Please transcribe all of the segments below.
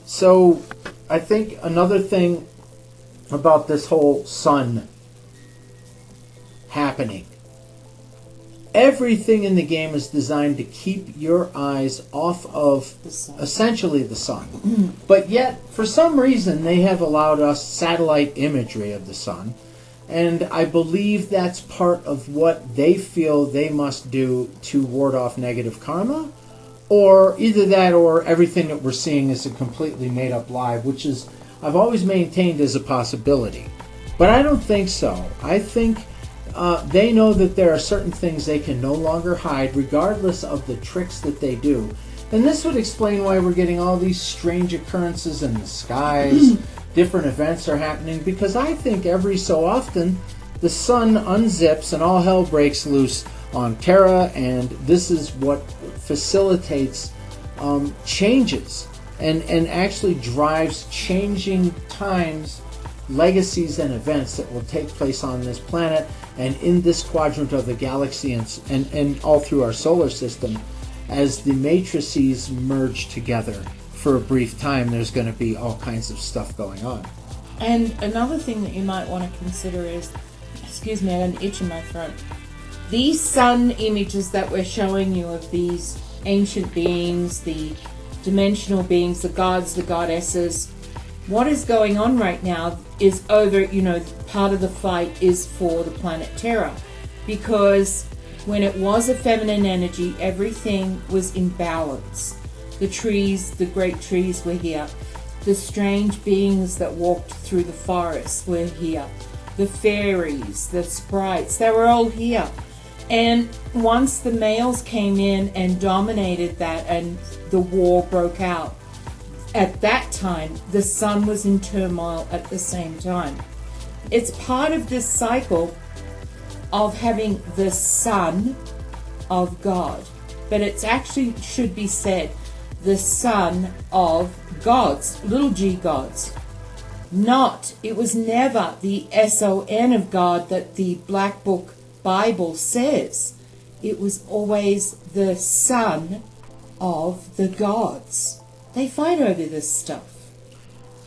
So I think another thing about this whole sun happening, everything in the game is designed to keep your eyes off of essentially the sun. But yet, for some reason, they have allowed us satellite imagery of the sun. And I believe that's part of what they feel they must do to ward off negative karma. Or either that or everything that we're seeing is a completely made-up lie, which is, I've always maintained is a possibility. But I don't think so. I think they know that there are certain things they can no longer hide, regardless of the tricks that they do. And this would explain why we're getting all these strange occurrences in the skies. Different events are happening, because I think every so often the sun unzips and all hell breaks loose on Terra, and this is what facilitates changes and actually drives changing times, legacies, and events that will take place on this planet and in this quadrant of the galaxy and all through our solar system. As the matrices merge together for a brief time, there's going to be all kinds of stuff going on. And another thing that you might want to consider is, excuse me, I got an itch in my throat. These sun images that we're showing you of these ancient beings, the dimensional beings, the gods, the goddesses, what is going on right now is over, part of the fight is for the planet Terra. Because when it was a feminine energy, everything was in balance. The trees, the great trees were here. The strange beings that walked through the forest were here. The fairies, the sprites, they were all here. And once the males came in and dominated that and the war broke out, at that time, the sun was in turmoil at the same time. It's part of this cycle of having the son of God. But it's actually should be said, the son of gods, little g gods. It was never the S-O-N of God that the Black Book Bible says. It was always the son of the gods. They fight over this stuff.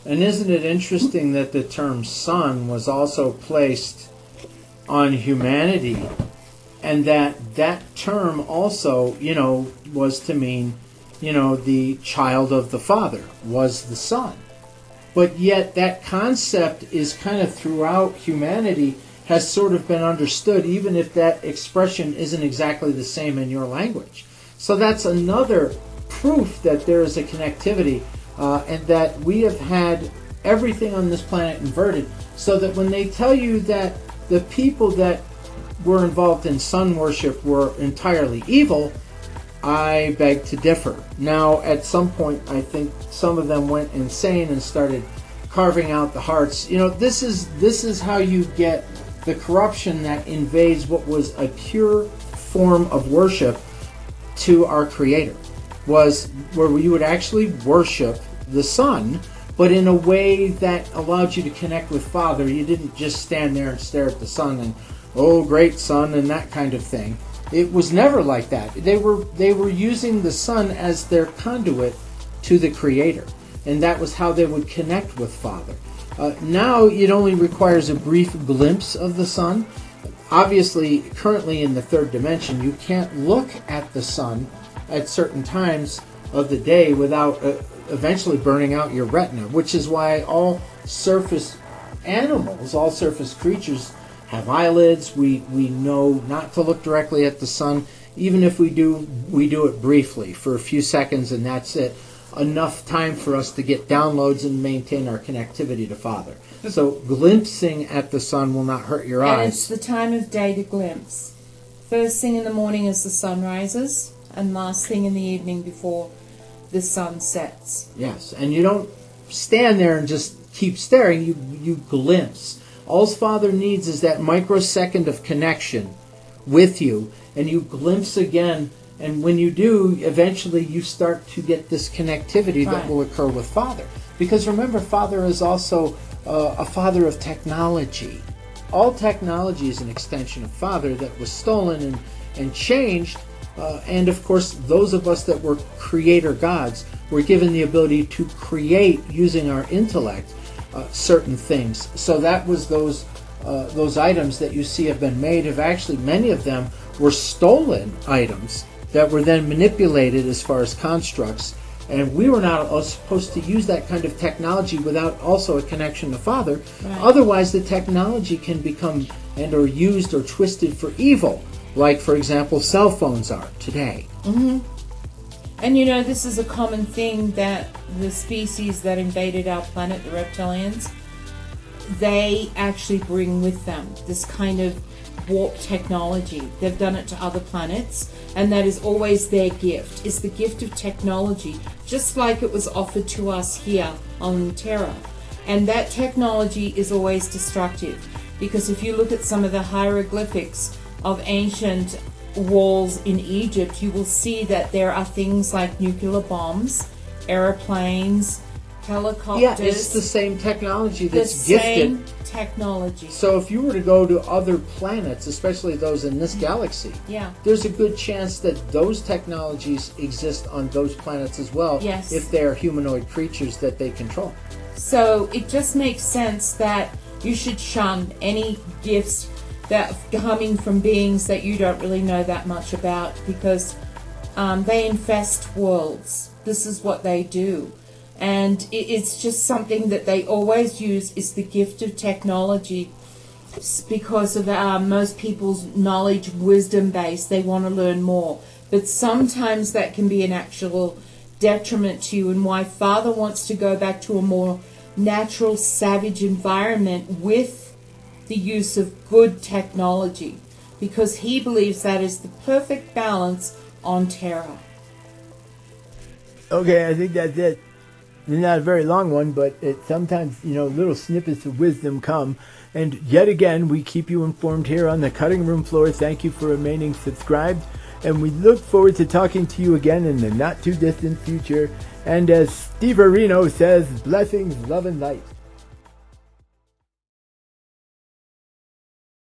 And isn't it interesting that the term son was also placed on humanity, and that term also, was to mean, the child of the Father was the Son. But yet that concept is kind of throughout humanity, has sort of been understood, even if that expression isn't exactly the same in your language. So that's another proof that there is a connectivity, and that we have had everything on this planet inverted, so that when they tell you that the people that were involved in sun worship were entirely evil, I beg to differ. Now, at some point, I think some of them went insane and started carving out the hearts. This is how you get the corruption that invades what was a pure form of worship to our Creator, was where you would actually worship the sun, but in a way that allowed you to connect with Father. You didn't just stand there and stare at the sun and, oh, great sun, and that kind of thing. It was never like that. They were using the sun as their conduit to the Creator, and that was how they would connect with Father. Now it only requires a brief glimpse of the sun. Obviously, currently in the third dimension, you can't look at the sun at certain times of the day without eventually burning out your retina, which is why all surface animals, all surface creatures have eyelids. We know not to look directly at the sun. Even if we do it briefly for a few seconds, and that's it. Enough time for us to get downloads and maintain our connectivity to Father. So glimpsing at the sun will not hurt your eyes. And it's the time of day to glimpse. First thing in the morning as the sun rises, and last thing in the evening before the sun sets. Yes, and you don't stand there and just keep staring. You glimpse. All Father needs is that microsecond of connection with you, and you glimpse again. And when you do, eventually you start to get this connectivity that will occur with Father. Because remember, Father is also a father of technology. All technology is an extension of Father that was stolen and changed And of course, those of us that were creator gods were given the ability to create using our intellect certain things. So that was those items that you see have been made. Have actually, many of them were stolen items that were then manipulated as far as constructs. And we were not supposed to use that kind of technology without also a connection to Father. Right. Otherwise, the technology can become and or used or twisted for evil, like, for example, cell phones are today. Mm-hmm. And you know, this is a common thing that the species that invaded our planet, the reptilians, they actually bring with them this kind of warp technology. They've done it to other planets, and that is always their gift. It's the gift of technology, just like it was offered to us here on Terra. And that technology is always destructive, because if you look at some of the hieroglyphics of ancient walls in Egypt, you will see that there are things like nuclear bombs, airplanes, helicopters. Yeah, it's the same technology that's gifted. The same technology. So if you were to go to other planets, especially those in this galaxy, there's a good chance that those technologies exist on those planets as well, if they're humanoid creatures that they control. So it just makes sense that you should shun any gifts that coming from beings that you don't really know that much about, because they infest worlds. This is what they do. And it's just something that they always use, is the gift of technology, because of most people's knowledge, wisdom base. They want to learn more. But sometimes that can be an actual detriment to you, and why Father wants to go back to a more natural, savage environment with the use of good technology, because he believes that is the perfect balance on Terra. Okay, I think that's it. It's not a very long one, but sometimes, little snippets of wisdom come. And yet again, we keep you informed here on the cutting room floor. Thank you for remaining subscribed. And we look forward to talking to you again in the not too distant future. And as Steve Areno says, blessings, love, and light.